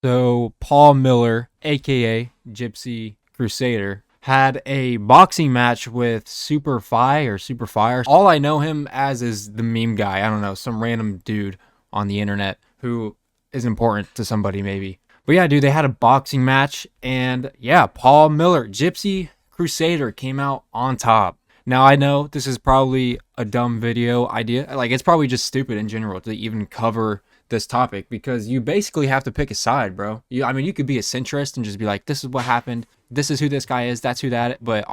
So Paul Miller, aka Gypsy Crusader, had a boxing match with Super Fi or Super Fire. All I know him as is the meme guy. I don't know, some random dude on the internet who is important to somebody maybe. But yeah, dude, they had a boxing match, and yeah, Paul Miller, Gypsy Crusader, came out on top. Now I know this is probably a dumb video idea. Like, it's probably just stupid in general to even cover this topic, because you basically have to pick a side, bro. I mean, you could be a centrist and just be like, this is what happened. This is who this guy is. That's who that. But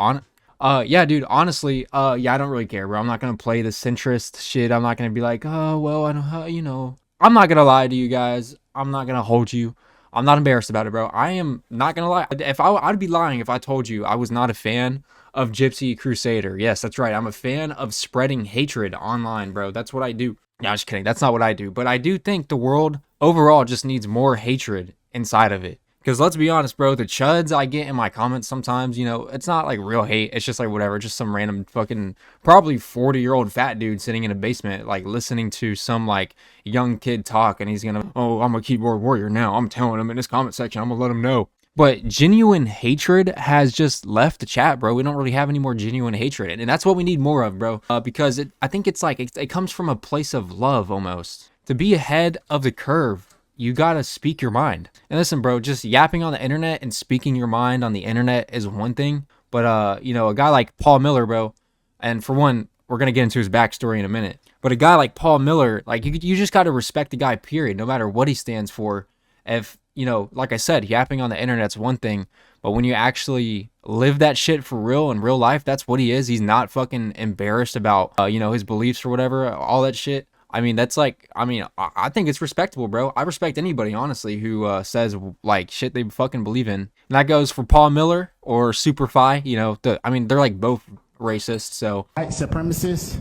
yeah, dude. Honestly, yeah, I don't really care, bro. I'm not gonna play the centrist shit. I'm not gonna be like, oh well, I don't, I'm not gonna lie to you guys. I'm not gonna hold you. I'm not embarrassed about it, bro. I am not gonna lie. I'd be lying if I told you I was not a fan of Gypsy Crusader. Yes, that's right. I'm a fan of spreading hatred online, bro. That's what I do. No, I'm just kidding. That's not what I do. But I do think the world overall just needs more hatred inside of it. Because let's be honest, bro, the chuds I get in my comments sometimes, it's not like real hate. It's just like whatever, just some random fucking probably 40-year-old fat dude sitting in a basement, like listening to some like young kid talk, and he's gonna, oh, I'm a keyboard warrior now. I'm telling him in his comment section, I'm gonna let him know. But genuine hatred has just left the chat, bro. We don't really have any more genuine hatred. And that's what we need more of, bro. Because I think it's like, it comes from a place of love almost. To be ahead of the curve, you gotta speak your mind. And listen, bro, just yapping on the internet and speaking your mind on the internet is one thing. But, a guy like Paul Miller, bro, and for one, we're gonna get into his backstory in a minute. But a guy like Paul Miller, like, you just gotta respect the guy, period, no matter what he stands for. If, like I said, yapping on the internet's one thing, but when you actually live that shit for real in real life, that's what he is. He's not fucking embarrassed about, his beliefs or whatever, all that shit. I mean, that's like, I think it's respectable, bro. I respect anybody, honestly, who says, like, shit they fucking believe in. And that goes for Paul Miller or Superfly, they're like both racist, so. White supremacists,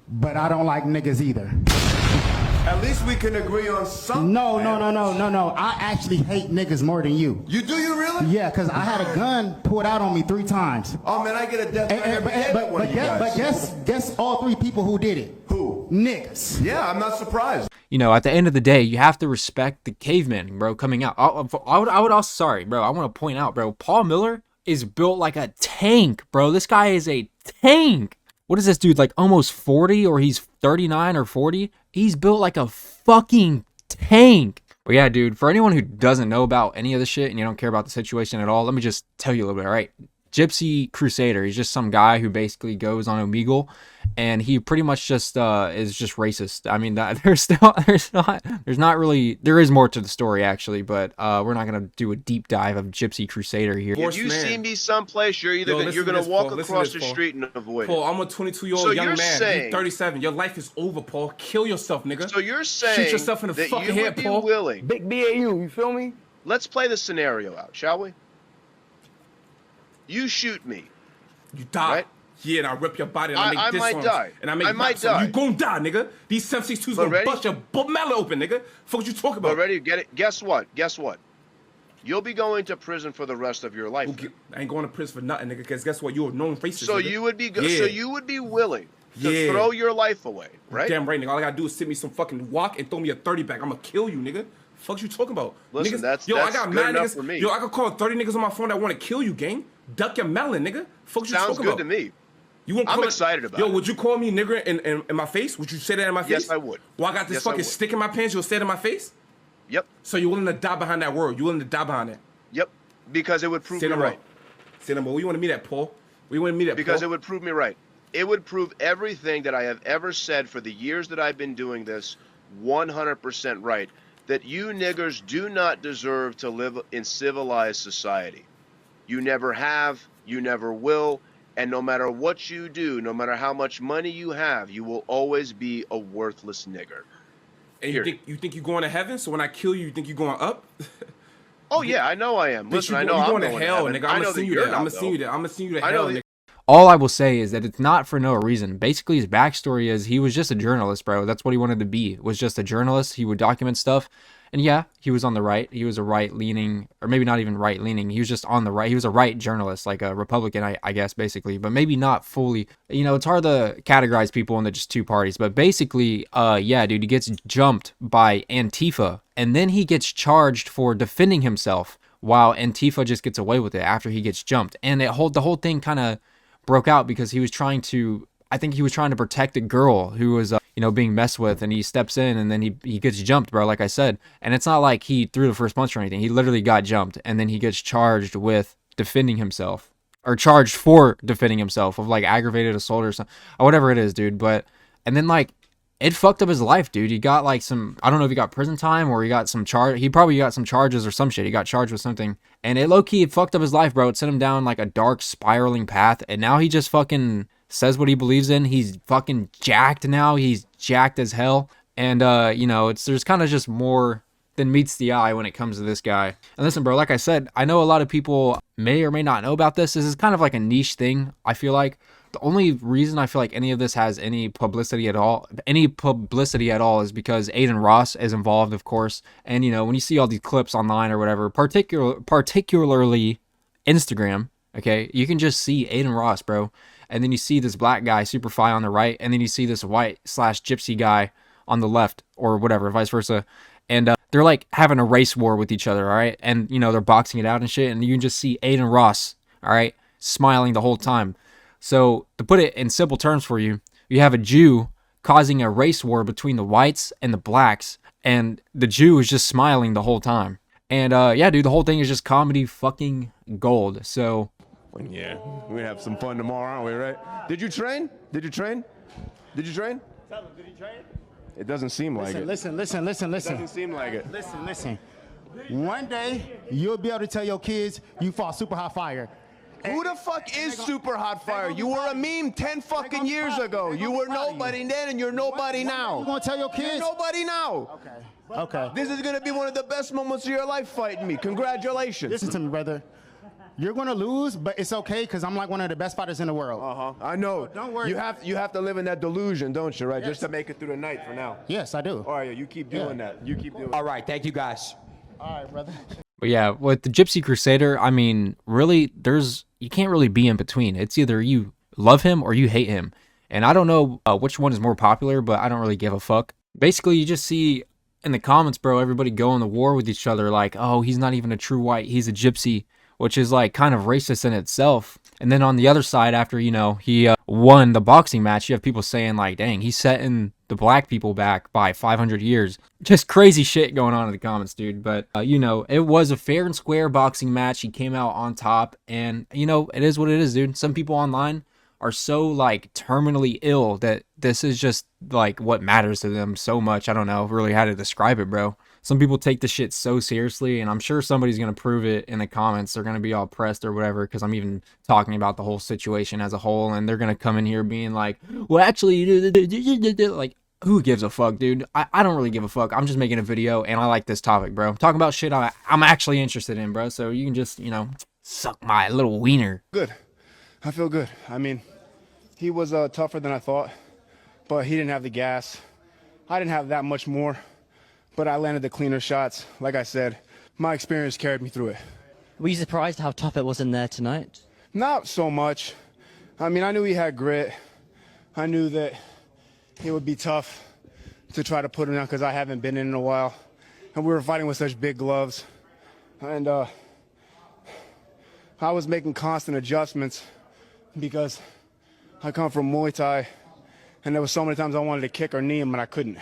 but I don't like niggas either. At least we can agree on something. No. I actually hate niggas more than you. You do, you really? Yeah, because I had a gun pulled out on me 3 times. Oh, man, I get a death threat every day with one of you guys. But guess all 3 people who did it. Who? Niggas. Yeah, I'm not surprised. At the end of the day, you have to respect the caveman, bro, coming out. I would also, sorry, bro, I want to point out, bro, Paul Miller is built like a tank, bro. This guy is a tank. What is this dude, like almost 40, or he's 39 or 40? He's built like a fucking tank. But yeah, dude, for anyone who doesn't know about any of this shit and you don't care about the situation at all, let me just tell you a little bit, all right? Gypsy Crusader, he's just some guy who basically goes on Omegle, and he pretty much just is just racist. I mean, there is more to the story actually, but we're not gonna do a deep dive of Gypsy Crusader here. If you see me someplace, you're gonna walk across the street and avoid Paul, it. I'm a 22-year-old young man. You're 37. Your life is over, Paul. Kill yourself, nigga. So you're saying shoot yourself in the that fucking you would head, be Paul. willing. Big BAU, you feel me? Let's play the scenario out, shall we? You shoot me. You die. Right? Yeah, and I rip your body and I make I this might songs, die. and I make I might rap songs. die. You gon' die, nigga. These 762s gonna ready? bust your melon open, nigga. Fuck what you talking about? But ready? Get it? Guess what? You'll be going to prison for the rest of your life. I ain't going to prison for nothing, nigga. Because guess what? You're a known racist. So nigga. you would be Yeah. So you would be willing to throw your life away, right? Damn right, nigga. All I gotta do is send me some fucking walk and throw me a 30 back. I'ma kill you, nigga. Fuck you talking about? Listen, niggas, that's I got good mad enough niggas. for me. Yo, I could call 30 niggas on my phone that want to kill you, gang. Duck your melon, nigga. Fuck you Sounds talking good about? to me. I'm excited about Yo, it. would you call me nigger in my face? Would you say that in my face? Yes, I would. Well, I got this Yes, I fucking would. stick in my pants. You'll say it in my face? Yep. So you're willing to die behind that word? You're willing to die behind it? Yep. Because it would prove me right. Say no more. Where you want to meet at, Paul? Where you want to meet at, Because Paul? it would prove me right. It would prove everything that I have ever said for the years that I've been doing this 100% right. That you niggers do not deserve to live in civilized society. You never have, you never will, and no matter what you do, no matter how much money you have, you will always be a worthless nigger. And you think you're going to heaven? So when I kill you, you think you're going up? Oh yeah, I know I am. Listen, I know I'm going to hell, heaven. nigga. I'm gonna send you there. I'm gonna send you there. I'm gonna send you to hell, nigga. All I will say is that it's not for no reason. Basically, his backstory is he was just a journalist, bro. That's what he wanted to be, was just a journalist. He would document stuff. And yeah, he was on the right. He was a right-leaning, or maybe not even right-leaning. He was just on the right. He was a right journalist, like a Republican, I guess, basically. But maybe not fully. You know, it's hard to categorize people into just two parties. But basically, yeah, dude, he gets jumped by Antifa. And then he gets charged for defending himself while Antifa just gets away with it after he gets jumped. And the whole thing kind of broke out because he was trying to, I think he was trying to protect a girl who was, you know, being messed with, and he steps in and then he gets jumped, bro, like I said. And it's not like he threw the first punch or anything. He literally got jumped, and then he gets charged with defending himself, or charged for defending himself of like aggravated assault or something, or whatever it is, dude. But, and then like, it fucked up his life, dude. He got like some, I don't know if he got prison time or he got some he probably got some charges or some shit. He got charged with something, and it low-key, it fucked up his life, bro. It sent him down like a dark spiraling path, and now he just fucking says what he believes in. He's fucking jacked now. He's jacked as hell. And, you know, there's kind of just more than meets the eye when it comes to this guy. And listen, bro, like I said, I know a lot of people may or may not know about this. This is kind of like a niche thing, I feel like. The only reason I feel like any of this has any publicity at all is because Aiden Ross is involved, of course. And, you know, when you see all these clips online or whatever, particularly Instagram, okay, you can just see Aiden Ross, bro. And then you see this black guy, Super Fi, on the right, and then you see this white/gypsy guy on the left, or whatever, vice versa. And they're like having a race war with each other, all right? And, you know, they're boxing it out and shit, and you can just see Aiden Ross, all right, smiling the whole time. So, to put it in simple terms for you, you have a Jew causing a race war between the whites and the blacks, and the Jew is just smiling the whole time. And, yeah, dude, the whole thing is just comedy fucking gold. So, Yeah, we have some fun tomorrow, aren't we, right? Did you train? Did you train? Did you train? Tell him, did he train? It doesn't seem like it. Listen. Doesn't seem like it. Listen. One day, you'll be able to tell your kids you fought super hot fire. Who the fuck is Super Hot Fire? You were a meme 10 fucking years ago. You were nobody then, and you're nobody now. You gonna tell your kids? You're nobody now. Okay. This is gonna be one of the best moments of your life fighting me. Congratulations. Listen to me, brother. You're gonna lose, but it's okay because I'm like one of the best fighters in the world. I know. So don't worry. You have to live in that delusion, don't you, right? Just to make it through the night for now. Yes, I do. All right, you keep doing that. You keep doing All right, thank you guys. All right, brother. but yeah, with the Gypsy Crusader, I mean, really, you can't really be in between. It's either you love him or you hate him. And I don't know which one is more popular, but I don't really give a fuck. Basically, you just see in the comments, bro, everybody going to war with each other like, oh, he's not even a true white, he's a gypsy, which is like kind of racist in itself. And then on the other side, after, you know, he won the boxing match, you have people saying like, dang, he's setting the black people back by 500 years. Just crazy shit going on in the comments, dude. But, you know, it was a fair and square boxing match. He came out on top, and, you know, it is what it is, dude. Some people online are so like terminally ill that this is just like what matters to them so much. I don't know really how to describe it, bro. Some people take this shit so seriously, and I'm sure somebody's going to prove it in the comments. They're going to be all pressed or whatever because I'm even talking about the whole situation as a whole, and they're going to come in here being like, well, actually, like, who gives a fuck, dude? I don't really give a fuck. I'm just making a video, and I like this topic, bro. I'm talking about shit I'm actually interested in, bro, so you can just, you know, suck my little wiener. Good. I feel good. I mean, he was tougher than I thought, but he didn't have the gas. I didn't have that much more. But I landed the cleaner shots. Like I said, my experience carried me through it. Were you surprised how tough it was in there tonight? Not so much. I mean, I knew he had grit. I knew that it would be tough to try to put him down because I haven't been in a while. And we were fighting with such big gloves. And I was making constant adjustments because I come from Muay Thai. And there was so many times I wanted to kick or knee him, and I couldn't.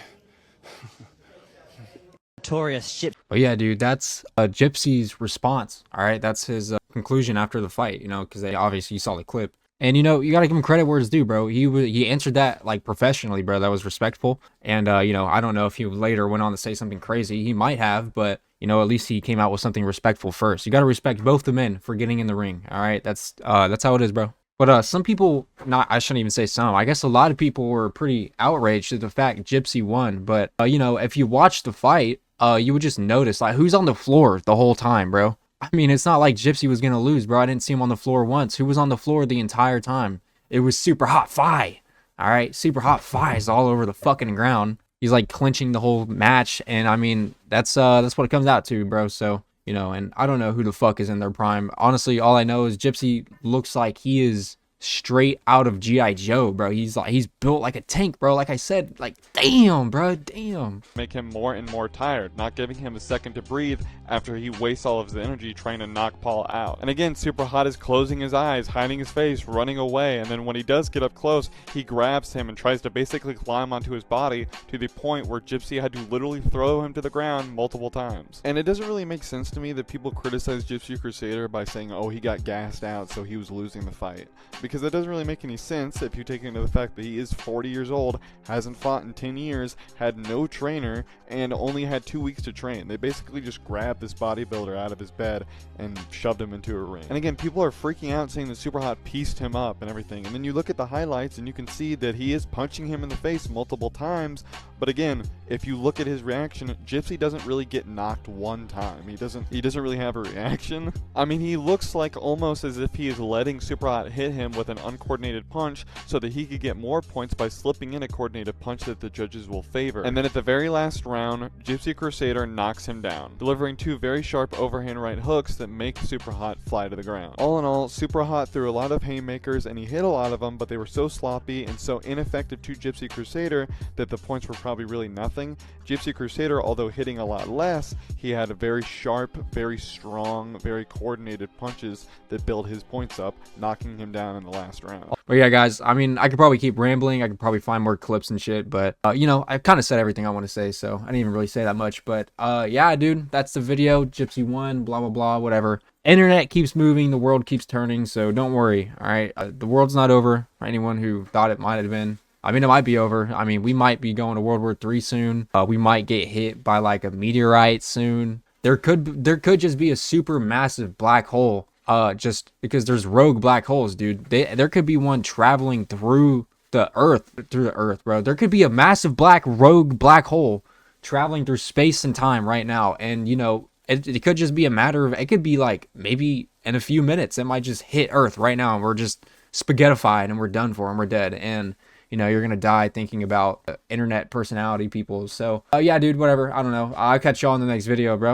Notorious ship. But yeah, dude, that's Gypsy's response. All right, that's his conclusion after the fight. You know, because they obviously, you saw the clip, and you know, you gotta give him credit where it's due, bro. He answered that like professionally, bro. That was respectful. And you know, I don't know if he later went on to say something crazy. He might have, but you know, at least he came out with something respectful first. You gotta respect both the men for getting in the ring. All right, that's how it is, bro. But some people, I shouldn't even say some, I guess a lot of people were pretty outraged at the fact Gypsy won. But, you know, if you watch the fight, you would just notice, like, who's on the floor the whole time, bro? I mean, it's not like Gypsy was going to lose, bro. I didn't see him on the floor once. Who was on the floor the entire time? It was Super Hot Fi, all right? Super Hot Fi is all over the fucking ground. He's like clinching the whole match, and I mean that's what it comes out to, bro. So you know, and I don't know who the fuck is in their prime. Honestly, all I know is Gypsy looks like he is straight out of G.I. Joe, bro. He's built like a tank, bro. Like I said, like damn, bro, damn. Make him more and more tired, not giving him a second to breathe after he wastes all of his energy trying to knock Paul out. And again, Super Hot is closing his eyes, hiding his face, running away, and then when he does get up close, he grabs him and tries to basically climb onto his body to the point where Gypsy had to literally throw him to the ground multiple times. And it doesn't really make sense to me that people criticize Gypsy Crusader by saying, oh, he got gassed out so he was losing the fight. Because that doesn't really make any sense if you take into the fact that he is 40 years old, hasn't fought in 10 years, had no trainer, and only had 2 weeks to train. They basically just grabbed this bodybuilder out of his bed and shoved him into a ring. And again, people are freaking out saying that Super Hot pieced him up and everything. And then you look at the highlights and you can see that he is punching him in the face multiple times. But again, if you look at his reaction, Gypsy doesn't really get knocked one time. He doesn't really have a reaction. I mean, he looks like almost as if he is letting Super Hot hit him with an uncoordinated punch so that he could get more points by slipping in a coordinated punch that the judges will favor. And then at the very last round, Gypsy Crusader knocks him down, delivering two very sharp overhand right hooks that make Super Hot fly to the ground. All in all, Super Hot threw a lot of haymakers and he hit a lot of them, but they were so sloppy and so ineffective to Gypsy Crusader that the points were probably really nothing. Gypsy Crusader, although hitting a lot less, he had a very sharp, very strong, very coordinated punches that build his points up, knocking him down in the last round. But yeah, guys, I mean, I could probably keep rambling. I could probably find more clips and shit, but you know, I've kind of said everything I want to say, so I didn't even really say that much. But yeah, dude, that's the video. Gypsy won, blah blah blah, whatever. Internet keeps moving, the world keeps turning, so don't worry. All right, the world's not over. For anyone who thought it might have been. I mean, it might be over. I mean, we might be going to World War III soon. We might get hit by like a meteorite soon. There could just be a super massive black hole. Just because there's rogue black holes, dude. There could be one traveling through the earth, bro. There could be a massive rogue black hole traveling through space and time right now. And you know, it could just be a matter of, it could be like maybe in a few minutes, it might just hit Earth right now and we're just spaghettified and we're done for and we're dead. And you know, you're gonna die thinking about internet personality people. So yeah, dude, whatever. I don't know. I'll catch y'all in the next video, bro.